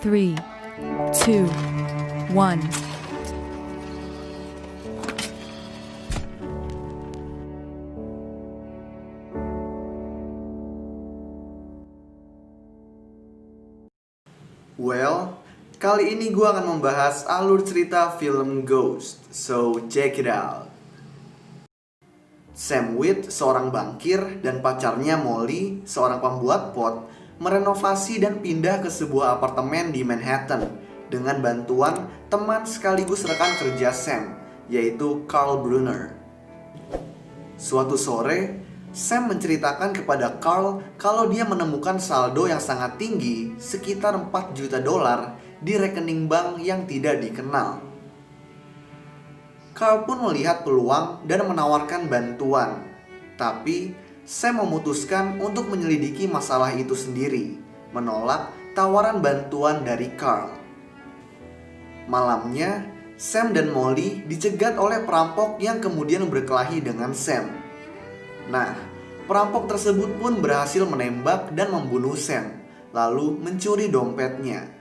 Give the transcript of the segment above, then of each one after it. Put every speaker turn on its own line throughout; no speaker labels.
3, 2, 1.
Well, kali ini gue akan membahas alur cerita film Ghost, so check it out. Sam Wheat, seorang bankir, dan pacarnya Molly, seorang pembuat pot, merenovasi dan pindah ke sebuah apartemen di Manhattan dengan bantuan teman sekaligus rekan kerja Sam, yaitu Carl Brunner. Suatu sore, Sam menceritakan kepada Carl kalau dia menemukan saldo yang sangat tinggi, sekitar 4 juta dolar, di rekening bank yang tidak dikenal. Carl pun melihat peluang dan menawarkan bantuan. Tapi, Sam memutuskan untuk menyelidiki masalah itu sendiri, menolak tawaran bantuan dari Carl. Malamnya, Sam dan Molly dicegat oleh perampok yang kemudian berkelahi dengan Sam. Nah, perampok tersebut pun berhasil menembak dan membunuh Sam, lalu mencuri dompetnya.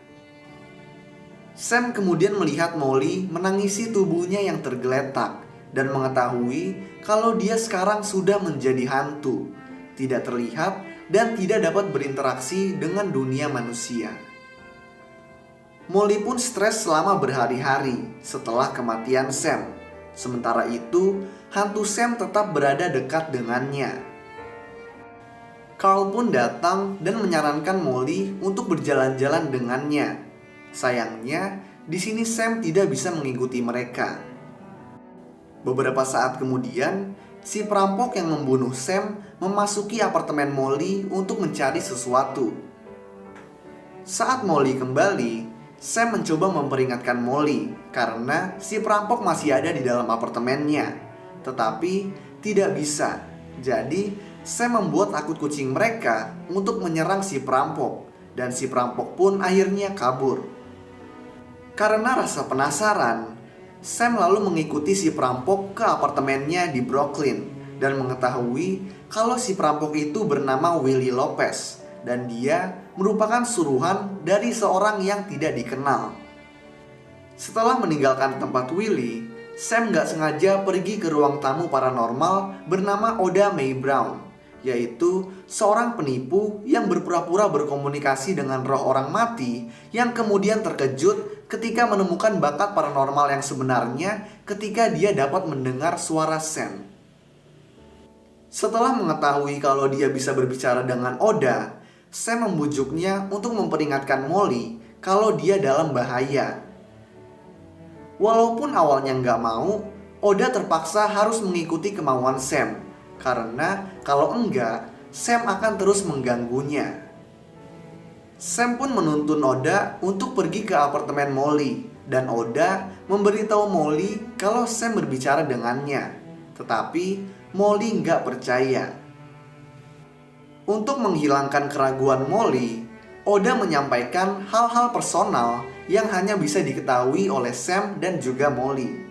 Sam kemudian melihat Molly menangisi tubuhnya yang tergeletak dan mengetahui kalau dia sekarang sudah menjadi hantu, tidak terlihat dan tidak dapat berinteraksi dengan dunia manusia. Molly pun stres selama berhari-hari setelah kematian Sam. Sementara itu, hantu Sam tetap berada dekat dengannya. Carl pun datang dan menyarankan Molly untuk berjalan-jalan dengannya. Sayangnya, di sini Sam tidak bisa mengikuti mereka. Beberapa saat kemudian, si perampok yang membunuh Sam memasuki apartemen Molly untuk mencari sesuatu. Saat Molly kembali, Sam mencoba memperingatkan Molly karena si perampok masih ada di dalam apartemennya. Tetapi tidak bisa. Jadi Sam membuat akut kucing mereka untuk menyerang si perampok. Dan si perampok pun akhirnya kabur. Karena rasa penasaran, Sam lalu mengikuti si perampok ke apartemennya di Brooklyn dan mengetahui kalau si perampok itu bernama Willie Lopez dan dia merupakan suruhan dari seorang yang tidak dikenal. Setelah meninggalkan tempat Willie, Sam gak sengaja pergi ke ruang tamu paranormal bernama Oda Mae Brown, yaitu seorang penipu yang berpura-pura berkomunikasi dengan roh orang mati yang kemudian terkejut ketika menemukan bakat paranormal yang sebenarnya ketika dia dapat mendengar suara Sam. Setelah mengetahui kalau dia bisa berbicara dengan Oda, Sam membujuknya untuk memperingatkan Molly kalau dia dalam bahaya. Walaupun awalnya nggak mau, Oda terpaksa harus mengikuti kemauan Sam. Karena kalau enggak, Sam akan terus mengganggunya. Sam pun menuntun Oda untuk pergi ke apartemen Molly. Dan Oda memberitahu Molly kalau Sam berbicara dengannya. Tetapi Molly nggak percaya. Untuk menghilangkan keraguan Molly, Oda menyampaikan hal-hal personal yang hanya bisa diketahui oleh Sam dan juga Molly.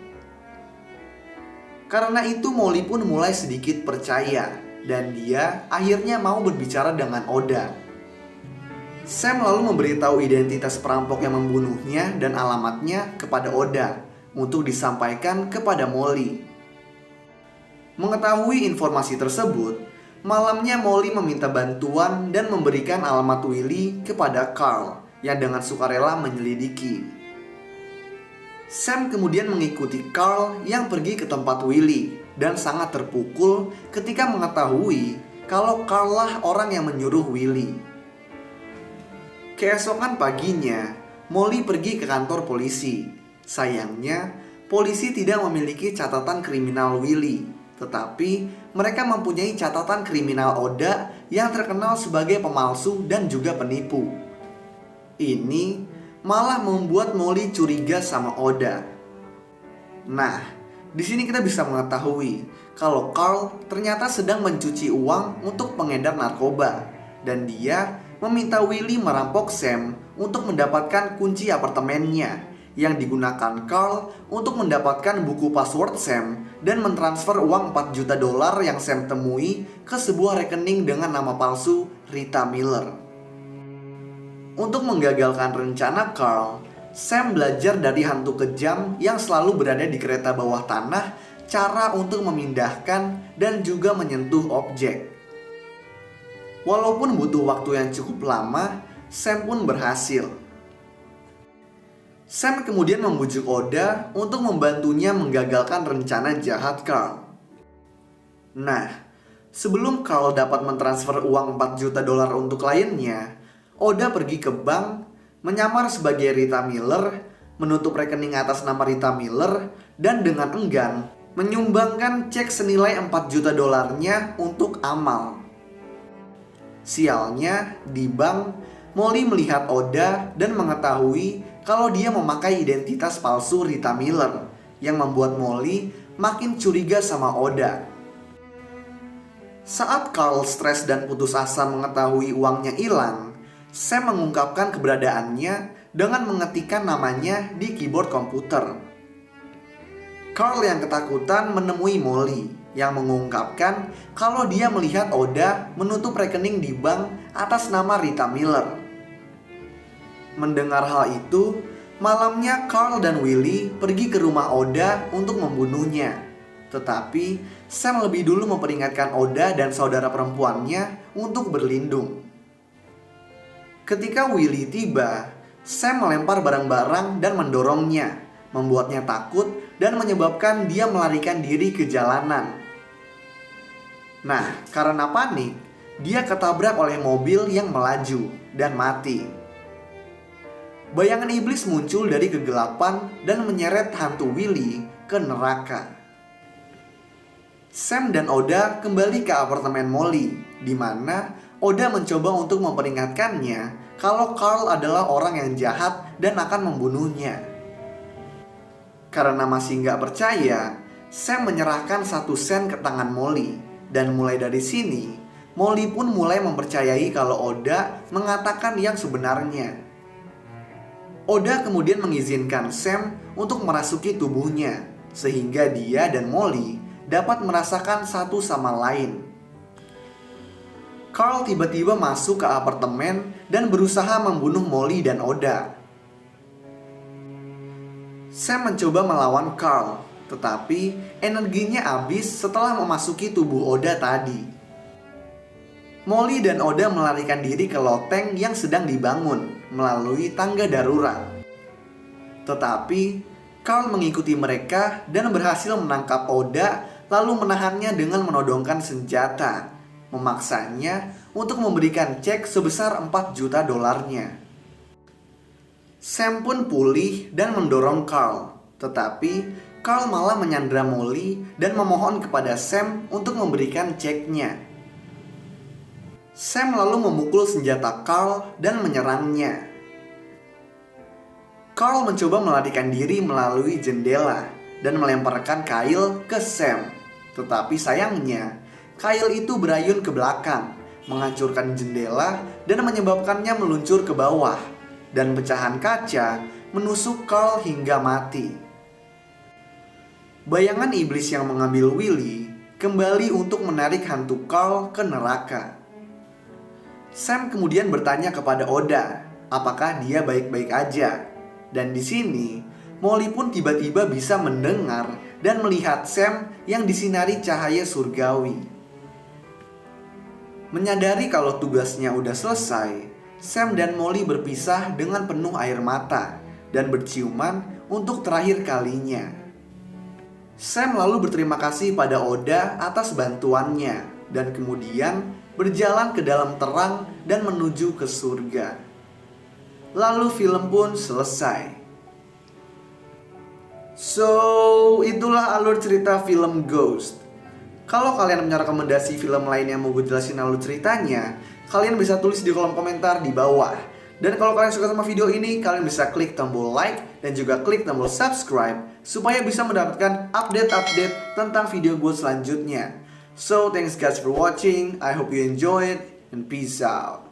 Karena itu Molly pun mulai sedikit percaya dan dia akhirnya mau berbicara dengan Oda. Sam lalu memberitahu identitas perampok yang membunuhnya dan alamatnya kepada Oda untuk disampaikan kepada Molly. Mengetahui informasi tersebut, malamnya Molly meminta bantuan dan memberikan alamat Willie kepada Carl yang dengan sukarela menyelidiki. Sam kemudian mengikuti Carl yang pergi ke tempat Willie dan sangat terpukul ketika mengetahui kalau Carl lah orang yang menyuruh Willie. Keesokan paginya, Molly pergi ke kantor polisi. Sayangnya, polisi tidak memiliki catatan kriminal Willie, tetapi mereka mempunyai catatan kriminal Oda yang terkenal sebagai pemalsu dan juga penipu. Ini malah membuat Molly curiga sama Oda. Nah, di sini kita bisa mengetahui kalau Carl ternyata sedang mencuci uang untuk pengedar narkoba dan dia meminta Willie merampok Sam untuk mendapatkan kunci apartemennya yang digunakan Carl untuk mendapatkan buku password Sam dan mentransfer uang 4 juta dolar yang Sam temui ke sebuah rekening dengan nama palsu Rita Miller. Untuk menggagalkan rencana Carl, Sam belajar dari hantu kejam yang selalu berada di kereta bawah tanah cara untuk memindahkan dan juga menyentuh objek. Walaupun butuh waktu yang cukup lama, Sam pun berhasil. Sam kemudian membujuk Oda untuk membantunya menggagalkan rencana jahat Carl. Nah, sebelum Carl dapat mentransfer uang 4 juta dolar untuk kliennya, Oda pergi ke bank, menyamar sebagai Rita Miller, menutup rekening atas nama Rita Miller, dan dengan enggan menyumbangkan cek senilai 4 juta dolarnya untuk amal. Sialnya, di bank, Molly melihat Oda dan mengetahui kalau dia memakai identitas palsu Rita Miller, yang membuat Molly makin curiga sama Oda. Saat Carl stres dan putus asa mengetahui uangnya hilang, Sam mengungkapkan keberadaannya dengan mengetikkan namanya di keyboard komputer. Carl yang ketakutan menemui Molly yang mengungkapkan kalau dia melihat Oda menutup rekening di bank atas nama Rita Miller. Mendengar hal itu, malamnya Carl dan Willy pergi ke rumah Oda untuk membunuhnya. Tetapi Sam lebih dulu memperingatkan Oda dan saudara perempuannya untuk berlindung. Ketika Willy tiba, Sam melempar barang-barang dan mendorongnya, membuatnya takut dan menyebabkan dia melarikan diri ke jalanan. Nah, karena panik, dia ketabrak oleh mobil yang melaju dan mati. Bayangan iblis muncul dari kegelapan dan menyeret hantu Willy ke neraka. Sam dan Oda kembali ke apartemen Molly, di mana Oda mencoba untuk memperingatkannya kalau Carl adalah orang yang jahat dan akan membunuhnya. Karena masih nggak percaya, Sam menyerahkan 1 sen ke tangan Molly, dan mulai dari sini, Molly pun mulai mempercayai kalau Oda mengatakan yang sebenarnya. Oda kemudian mengizinkan Sam untuk merasuki tubuhnya, sehingga dia dan Molly dapat merasakan satu sama lain. Carl tiba-tiba masuk ke apartemen dan berusaha membunuh Molly dan Oda. Sam mencoba melawan Carl, tetapi energinya habis setelah memasuki tubuh Oda tadi. Molly dan Oda melarikan diri ke loteng yang sedang dibangun melalui tangga darurat. Tetapi Carl mengikuti mereka dan berhasil menangkap Oda, lalu menahannya dengan menodongkan senjata, memaksanya untuk memberikan cek sebesar 4 juta dolarnya. Sam pun pulih dan mendorong Carl, tetapi Carl malah menyandra Molly dan memohon kepada Sam untuk memberikan ceknya. Sam lalu memukul senjata Carl dan menyerangnya. Carl mencoba melarikan diri melalui jendela dan melemparkan kail ke Sam. Tetapi sayangnya, kail itu berayun ke belakang, menghancurkan jendela dan menyebabkannya meluncur ke bawah. Dan pecahan kaca menusuk Carl hingga mati. Bayangan iblis yang mengambil Willy kembali untuk menarik hantu Carl ke neraka. Sam kemudian bertanya kepada Oda, apakah dia baik-baik aja. Dan di sini, Molly pun tiba-tiba bisa mendengar dan melihat Sam yang disinari cahaya surgawi. Menyadari kalau tugasnya udah selesai, Sam dan Molly berpisah dengan penuh air mata dan berciuman untuk terakhir kalinya. Sam lalu berterima kasih pada Oda atas bantuannya dan kemudian berjalan ke dalam terang dan menuju ke surga. Lalu film pun selesai. So, itulah alur cerita film Ghost. Kalau kalian punya rekomendasi film lain yang mau gue jelasin alur ceritanya, kalian bisa tulis di kolom komentar di bawah. Dan kalau kalian suka sama video ini, kalian bisa klik tombol like dan juga klik tombol subscribe supaya bisa mendapatkan update-update tentang video gue selanjutnya. So, thanks guys for watching. I hope you enjoy it and peace out.